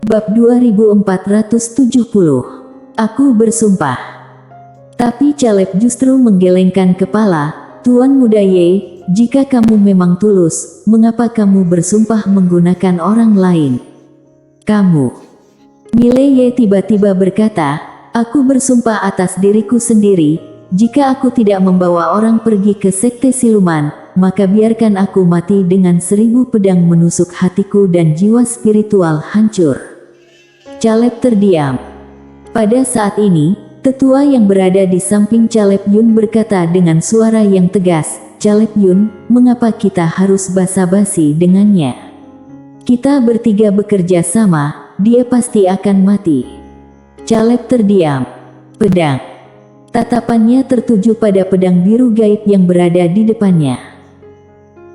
Bab 2470. Aku bersumpah. Tapi Caleb justru menggelengkan kepala. Tuan Muda Ye, jika kamu memang tulus, mengapa kamu bersumpah menggunakan orang lain? Kamu. Mile Ye tiba-tiba berkata, aku bersumpah atas diriku sendiri, jika aku tidak membawa orang pergi ke sekte siluman, maka biarkan aku mati dengan 1000 pedang menusuk hatiku dan jiwa spiritual hancur. Caleb terdiam. Pada saat ini, tetua yang berada di samping Caleb Yun berkata dengan suara yang tegas, Caleb Yun, mengapa kita harus basa-basi dengannya? Kita bertiga bekerja sama, dia pasti akan mati. Caleb terdiam. Pedang. Tatapannya tertuju pada pedang biru gaib yang berada di depannya.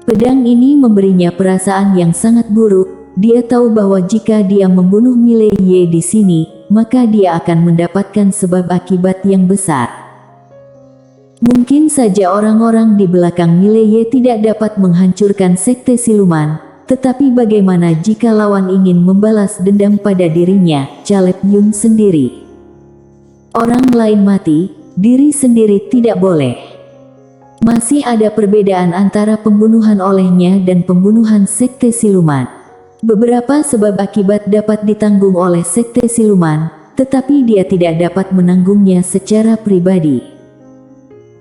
Pedang ini memberinya perasaan yang sangat buruk. Dia tahu bahwa jika dia membunuh Mile Ye di sini, maka dia akan mendapatkan sebab akibat yang besar. Mungkin saja orang-orang di belakang Mile Ye tidak dapat menghancurkan sekte siluman, tetapi bagaimana jika lawan ingin membalas dendam pada dirinya, Caleb Yun sendiri? Orang lain mati, diri sendiri tidak boleh. Masih ada perbedaan antara pembunuhan olehnya dan pembunuhan sekte siluman. Beberapa sebab akibat dapat ditanggung oleh sekte siluman, tetapi dia tidak dapat menanggungnya secara pribadi.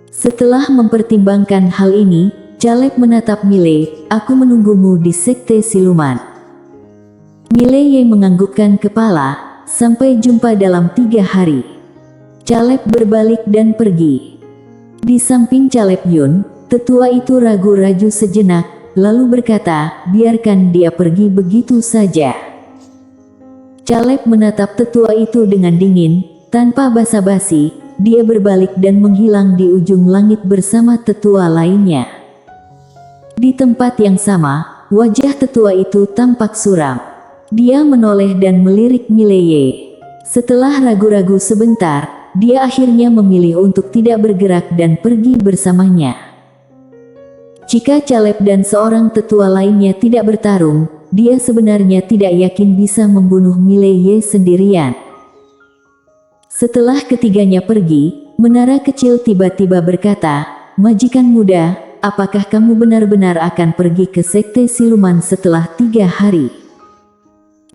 Setelah mempertimbangkan hal ini, Caleb menatap Mile, aku menunggumu di sekte siluman. Mile Ye menganggukkan kepala, sampai jumpa dalam 3 hari. Caleb berbalik dan pergi. Di samping Caleb Yun, tetua itu ragu-ragu sejenak, lalu berkata, biarkan dia pergi begitu saja. Caleb menatap tetua itu dengan dingin, tanpa basa-basi, dia berbalik dan menghilang di ujung langit bersama tetua lainnya. Di tempat yang sama, wajah tetua itu tampak suram. Dia menoleh dan melirik Mile Ye. Setelah ragu-ragu sebentar, dia akhirnya memilih untuk tidak bergerak dan pergi bersamanya. Jika Caleb dan seorang tetua lainnya tidak bertarung, dia sebenarnya tidak yakin bisa membunuh Mile Ye sendirian. Setelah ketiganya pergi, menara kecil tiba-tiba berkata, Majikan muda, apakah kamu benar-benar akan pergi ke sekte siluman setelah 3 hari?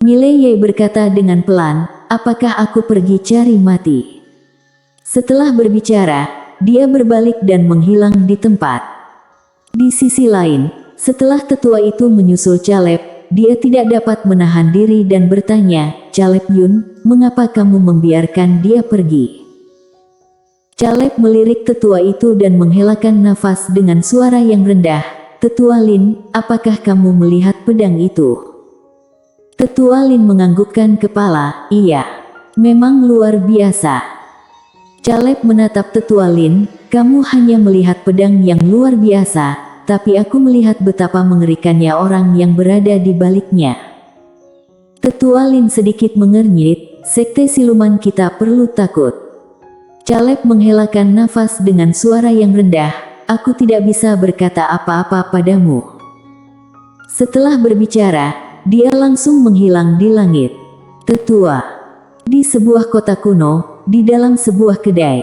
Mile Ye berkata dengan pelan, apakah aku pergi cari mati? Setelah berbicara, dia berbalik dan menghilang di tempat. Di sisi lain, setelah tetua itu menyusul Caleb, dia tidak dapat menahan diri dan bertanya, Caleb Yun, mengapa kamu membiarkan dia pergi? Caleb melirik tetua itu dan menghelakan nafas dengan suara yang rendah, Tetua Lin, apakah kamu melihat pedang itu? Tetua Lin menganggukkan kepala, iya, memang luar biasa. Caleb menatap Tetua Lin, kamu hanya melihat pedang yang luar biasa, tapi aku melihat betapa mengerikannya orang yang berada di baliknya. Tetua Lin sedikit mengernyit, sekte siluman kita perlu takut. Caleb menghelakan nafas dengan suara yang rendah, aku tidak bisa berkata apa-apa padamu. Setelah berbicara, dia langsung menghilang di langit. Tetua. Di sebuah kota kuno, di dalam sebuah kedai.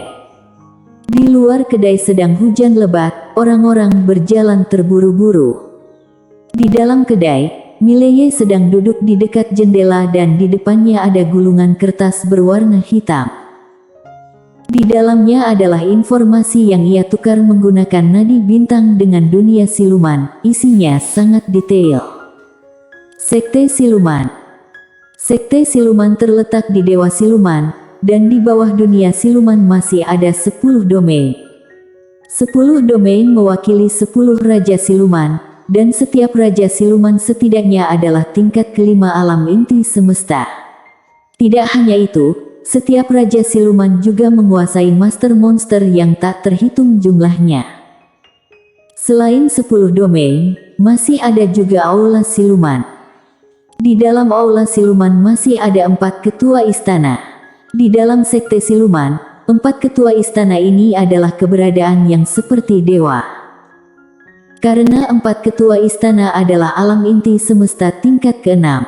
Di luar kedai sedang hujan lebat, orang-orang berjalan terburu-buru. Di dalam kedai, Mile Ye sedang duduk di dekat jendela dan di depannya ada gulungan kertas berwarna hitam. Di dalamnya adalah informasi yang ia tukar menggunakan nadi bintang dengan dunia siluman, isinya sangat detail. Sekte siluman. Sekte siluman terletak di Dewa Siluman, dan di bawah dunia siluman masih ada 10 domain. 10 domain mewakili 10 raja siluman, dan setiap raja siluman setidaknya adalah tingkat kelima alam inti semesta. Tidak hanya itu, setiap raja siluman juga menguasai master monster yang tak terhitung jumlahnya. Selain 10 domain, masih ada juga aula siluman. Di dalam aula siluman masih ada 4 ketua istana. Di dalam sekte siluman, 4 ketua istana ini adalah keberadaan yang seperti dewa. Karena 4 ketua istana adalah alam inti semesta tingkat ke-6.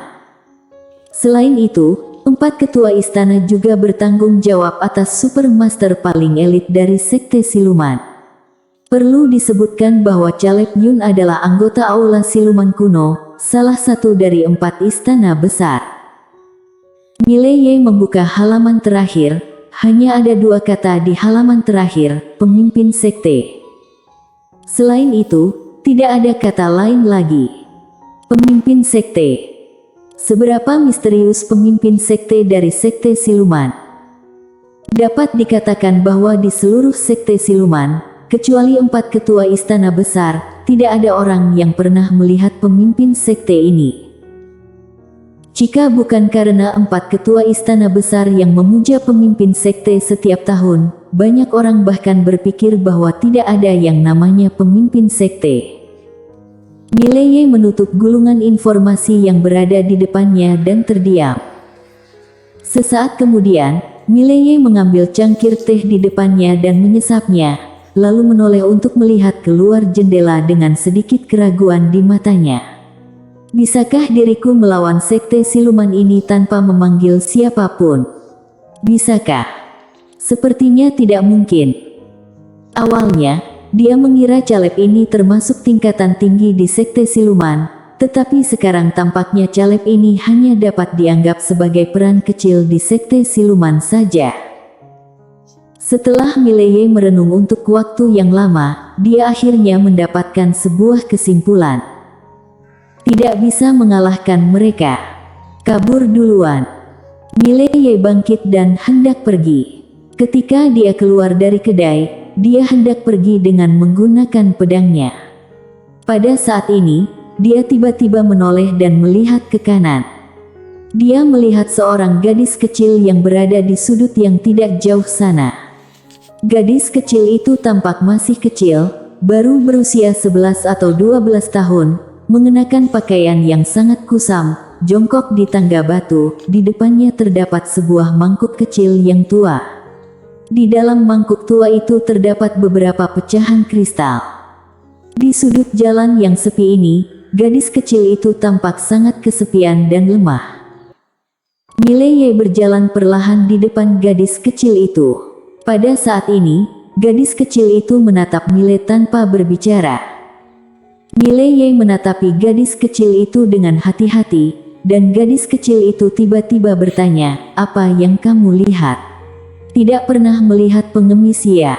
Selain itu, 4 ketua istana juga bertanggung jawab atas supermaster paling elit dari sekte siluman. Perlu disebutkan bahwa Caleb Yun adalah anggota Aula Siluman Kuno, salah satu dari 4 istana besar. Mileye membuka halaman terakhir, hanya ada 2 kata di halaman terakhir, pemimpin sekte. Selain itu, tidak ada kata lain lagi. Pemimpin sekte. Seberapa misterius pemimpin sekte dari sekte siluman? Dapat dikatakan bahwa di seluruh sekte siluman, kecuali 4 ketua istana besar, tidak ada orang yang pernah melihat pemimpin sekte ini. Jika bukan karena 4 ketua istana besar yang memuja pemimpin sekte setiap tahun, banyak orang bahkan berpikir bahwa tidak ada yang namanya pemimpin sekte. Mileye menutup gulungan informasi yang berada di depannya dan terdiam. Sesaat kemudian, Mileye mengambil cangkir teh di depannya dan menyesapnya, lalu menoleh untuk melihat keluar jendela dengan sedikit keraguan di matanya. Bisakah diriku melawan sekte siluman ini tanpa memanggil siapapun? Bisakah? Sepertinya tidak mungkin. Awalnya, dia mengira Caleb ini termasuk tingkatan tinggi di sekte siluman, tetapi sekarang tampaknya Caleb ini hanya dapat dianggap sebagai peran kecil di sekte siluman saja. Setelah Mileye merenung untuk waktu yang lama, dia akhirnya mendapatkan sebuah kesimpulan. Tidak bisa mengalahkan mereka. Kabur duluan. Mileye bangkit dan hendak pergi. Ketika dia keluar dari kedai, dia hendak pergi dengan menggunakan pedangnya. Pada saat ini, dia tiba-tiba menoleh dan melihat ke kanan. Dia melihat seorang gadis kecil yang berada di sudut yang tidak jauh sana. Gadis kecil itu tampak masih kecil, baru berusia 11 atau 12 tahun, mengenakan pakaian yang sangat kusam, jongkok di tangga batu, di depannya terdapat sebuah mangkuk kecil yang tua. Di dalam mangkuk tua itu terdapat beberapa pecahan kristal. Di sudut jalan yang sepi ini, gadis kecil itu tampak sangat kesepian dan lemah. Mileye berjalan perlahan di depan gadis kecil itu. Pada saat ini, gadis kecil itu menatap Mile tanpa berbicara. Mileye menatapi gadis kecil itu dengan hati-hati, dan gadis kecil itu tiba-tiba bertanya, "Apa yang kamu lihat?" "Tidak pernah melihat pengemis ya?"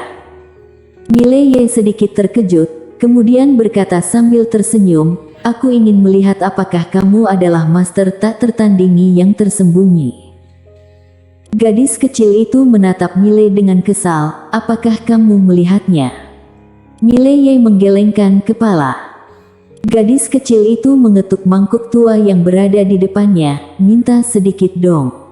Mileye sedikit terkejut, kemudian berkata sambil tersenyum, "Aku ingin melihat apakah kamu adalah master tak tertandingi yang tersembunyi." Gadis kecil itu menatap Mile dengan kesal, "Apakah kamu melihatnya?" Mileye menggelengkan kepala. Gadis kecil itu mengetuk mangkuk tua yang berada di depannya, "Minta sedikit dong."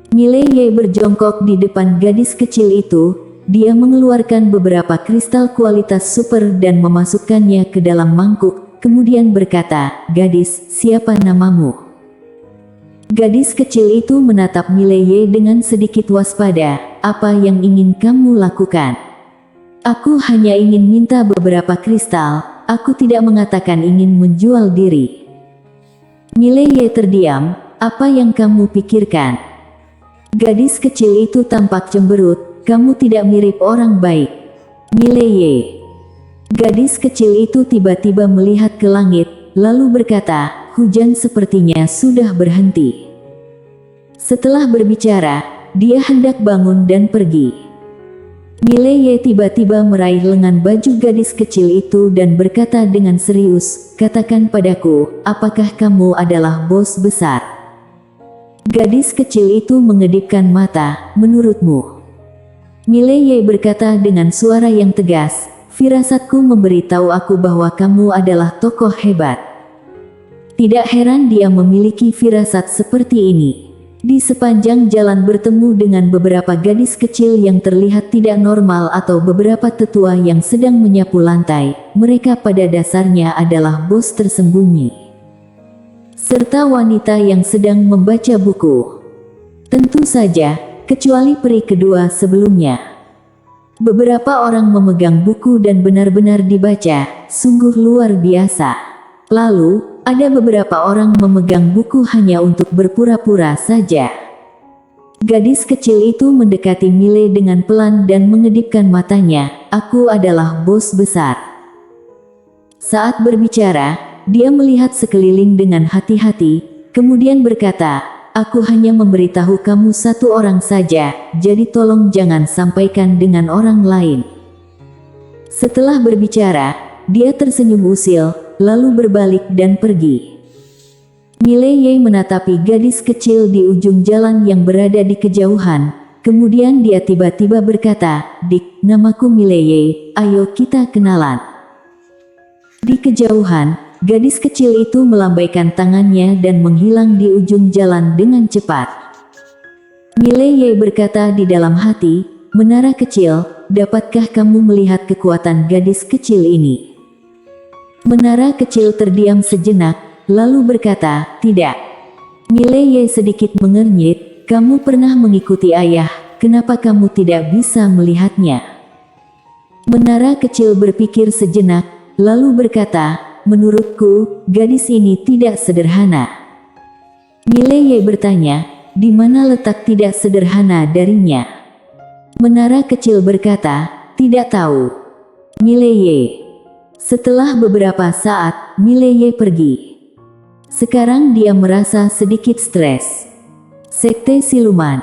Mileye berjongkok di depan gadis kecil itu, dia mengeluarkan beberapa kristal kualitas super dan memasukkannya ke dalam mangkuk, kemudian berkata, "Gadis, siapa namamu?" Gadis kecil itu menatap Mileye dengan sedikit waspada, "Apa yang ingin kamu lakukan?" "Aku hanya ingin minta beberapa kristal, aku tidak mengatakan ingin menjual diri." Mileye terdiam, "Apa yang kamu pikirkan?" Gadis kecil itu tampak cemberut, "Kamu tidak mirip orang baik." "Mileye." Gadis kecil itu tiba-tiba melihat ke langit, lalu berkata, "Hujan sepertinya sudah berhenti." Setelah berbicara, dia hendak bangun dan pergi. Mileye tiba-tiba meraih lengan baju gadis kecil itu dan berkata dengan serius, "Katakan padaku, apakah kamu adalah bos besar?" Gadis kecil itu mengedipkan mata, "Menurutmu?" Mileye berkata dengan suara yang tegas, "Firasatku memberitahu aku bahwa kamu adalah tokoh hebat." Tidak heran dia memiliki firasat seperti ini. Di sepanjang jalan bertemu dengan beberapa gadis kecil yang terlihat tidak normal atau beberapa tetua yang sedang menyapu lantai. Mereka pada dasarnya adalah bos tersembunyi, serta wanita yang sedang membaca buku. Tentu saja, kecuali peri kedua sebelumnya. Beberapa orang memegang buku dan benar-benar dibaca, sungguh luar biasa. Lalu, ada beberapa orang memegang buku hanya untuk berpura-pura saja. Gadis kecil itu mendekati Miley dengan pelan dan mengedipkan matanya. Aku adalah bos besar. Saat berbicara, dia melihat sekeliling dengan hati-hati, kemudian berkata, aku hanya memberitahu kamu satu orang saja, jadi tolong jangan sampaikan dengan orang lain. Setelah berbicara, dia tersenyum usil, lalu berbalik dan pergi. Miley menatapi gadis kecil di ujung jalan yang berada di kejauhan. Kemudian dia tiba-tiba berkata, Dik, namaku Miley, ayo kita kenalan. Di kejauhan, gadis kecil itu melambaikan tangannya dan menghilang di ujung jalan dengan cepat. Miley berkata di dalam hati, menara kecil, dapatkah kamu melihat kekuatan gadis kecil ini? Menara kecil terdiam sejenak, lalu berkata, tidak. Miley sedikit mengernyit, kamu pernah mengikuti ayah, kenapa kamu tidak bisa melihatnya? Menara kecil berpikir sejenak, lalu berkata, menurutku, gadis ini tidak sederhana. Miley bertanya, di mana letak tidak sederhana darinya? Menara kecil berkata, tidak tahu. Miley. Setelah beberapa saat, Miley pergi. Sekarang dia merasa sedikit stres. Sekte siluman.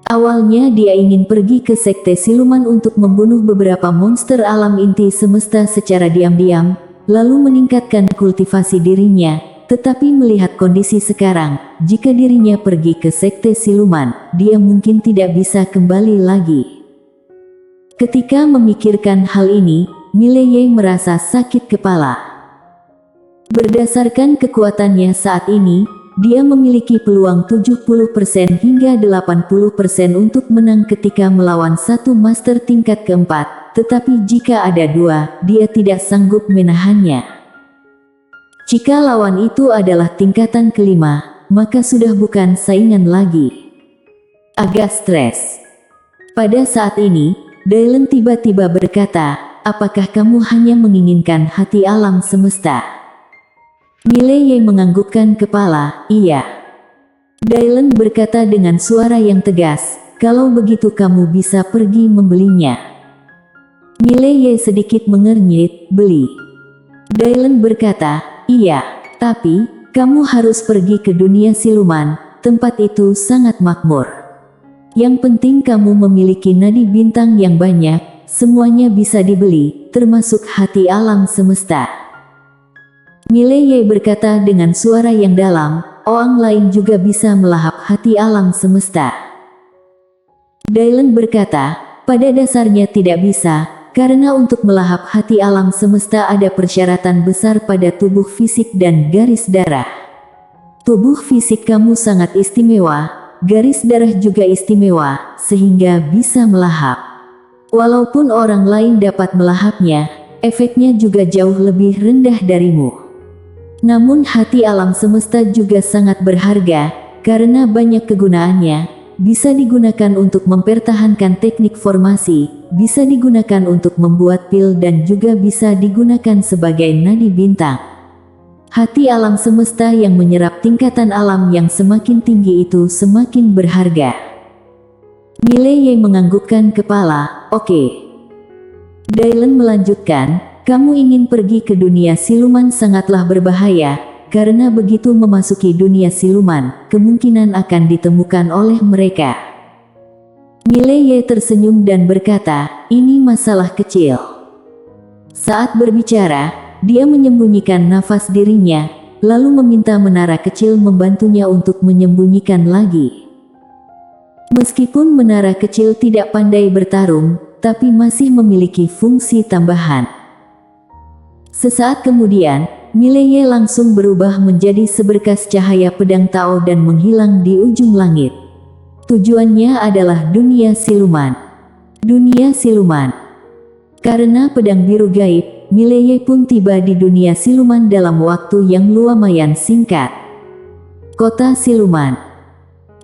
Awalnya dia ingin pergi ke sekte siluman untuk membunuh beberapa monster alam inti semesta secara diam-diam, lalu meningkatkan kultivasi dirinya, tetapi melihat kondisi sekarang, jika dirinya pergi ke sekte siluman, dia mungkin tidak bisa kembali lagi. Ketika memikirkan hal ini, Miley merasa sakit kepala. Berdasarkan kekuatannya saat ini, dia memiliki peluang 70% hingga 80% untuk menang ketika melawan satu master tingkat keempat, tetapi jika ada dua, dia tidak sanggup menahannya. Jika lawan itu adalah tingkatan kelima, maka sudah bukan saingan lagi. Agak stres. Pada saat ini, Dylan tiba-tiba berkata, apakah kamu hanya menginginkan hati alam semesta? Miley menganggukkan kepala, iya. Dylan berkata dengan suara yang tegas, kalau begitu kamu bisa pergi membelinya. Miley sedikit mengernyit, beli. Dylan berkata, iya, tapi, kamu harus pergi ke dunia siluman, tempat itu sangat makmur. Yang penting kamu memiliki nadi bintang yang banyak, semuanya bisa dibeli, termasuk hati alam semesta. Miley berkata dengan suara yang dalam, orang lain juga bisa melahap hati alam semesta. Dylan berkata, pada dasarnya tidak bisa, karena untuk melahap hati alam semesta ada persyaratan besar pada tubuh fisik dan garis darah. Tubuh fisik kamu sangat istimewa, garis darah juga istimewa, sehingga bisa melahap. Walaupun orang lain dapat melahapnya, efeknya juga jauh lebih rendah darimu. Namun hati alam semesta juga sangat berharga, karena banyak kegunaannya, bisa digunakan untuk mempertahankan teknik formasi, bisa digunakan untuk membuat pil dan juga bisa digunakan sebagai nadi bintang. Hati alam semesta yang menyerap tingkatan alam yang semakin tinggi itu semakin berharga. Miley menganggukkan kepala, oke. Dylan melanjutkan, kamu ingin pergi ke dunia siluman sangatlah berbahaya, karena begitu memasuki dunia siluman, kemungkinan akan ditemukan oleh mereka. Miley tersenyum dan berkata, ini masalah kecil. Saat berbicara, dia menyembunyikan nafas dirinya, lalu meminta menara kecil membantunya untuk menyembunyikan lagi. Meskipun menara kecil tidak pandai bertarung, tapi masih memiliki fungsi tambahan. Sesaat kemudian, Miley langsung berubah menjadi seberkas cahaya pedang Tao dan menghilang di ujung langit. Tujuannya adalah dunia siluman. Dunia siluman. Karena pedang biru gaib, Miley pun tiba di dunia siluman dalam waktu yang lumayan singkat. Kota siluman.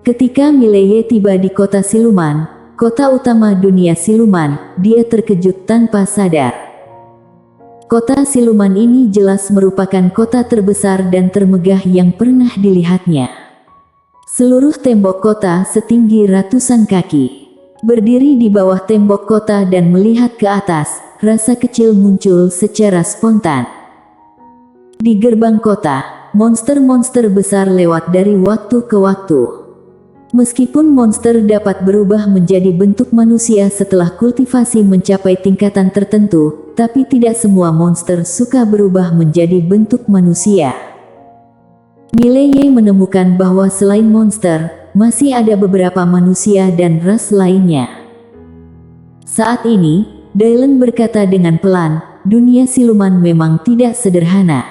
Ketika Miley tiba di kota siluman, kota utama dunia siluman, dia terkejut tanpa sadar. Kota siluman ini jelas merupakan kota terbesar dan termegah yang pernah dilihatnya. Seluruh tembok kota setinggi ratusan kaki. Berdiri di bawah tembok kota dan melihat ke atas, rasa kecil muncul secara spontan. Di gerbang kota, monster-monster besar lewat dari waktu ke waktu. Meskipun monster dapat berubah menjadi bentuk manusia setelah kultivasi mencapai tingkatan tertentu, tapi tidak semua monster suka berubah menjadi bentuk manusia. Mileye menemukan bahwa selain monster, masih ada beberapa manusia dan ras lainnya. Saat ini, Dylan berkata dengan pelan, dunia siluman memang tidak sederhana.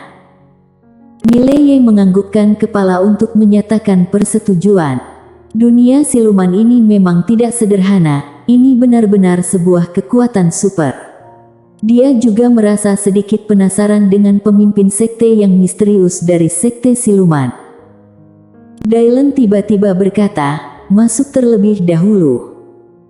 Mileye menganggukkan kepala untuk menyatakan persetujuan. Dunia siluman ini memang tidak sederhana, ini benar-benar sebuah kekuatan super. Dia juga merasa sedikit penasaran dengan pemimpin sekte yang misterius dari sekte siluman. Dylan tiba-tiba berkata, masuk terlebih dahulu.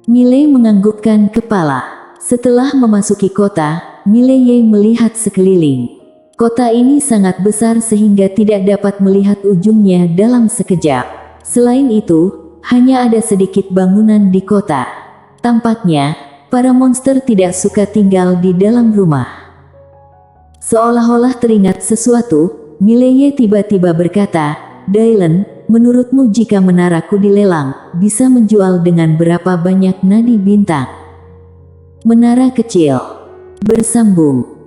Mileye menganggukkan kepala. Setelah memasuki kota, Mileye melihat sekeliling. Kota ini sangat besar sehingga tidak dapat melihat ujungnya dalam sekejap. Selain itu, hanya ada sedikit bangunan di kota. Tampaknya, para monster tidak suka tinggal di dalam rumah. Seolah-olah teringat sesuatu, Mileye tiba-tiba berkata, Dylan, menurutmu jika menaraku dilelang, bisa menjual dengan berapa banyak nadi bintang? Menara kecil. Bersambung.